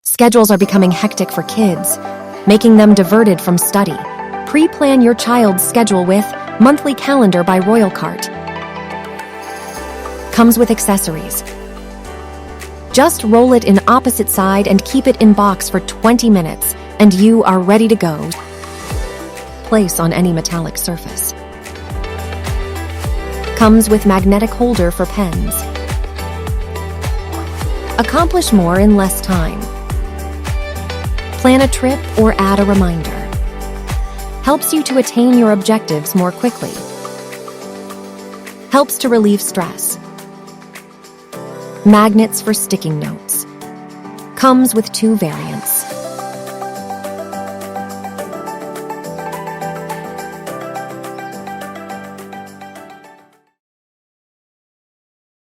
Schedules are becoming hectic for kids, making them diverted from study. Pre-plan your child's schedule with Monthly Calendar by Royalkart. Comes with accessories. Just roll it in opposite side and keep it in box for 20 minutes, and you are ready to go. Place on any metallic surface. Comes with magnetic holder for pens. Accomplish more in less time. Plan a trip or add a reminder. Helps you to attain your objectives more quickly. Helps to relieve stress. Magnets for sticking notes. Comes with 2 variants.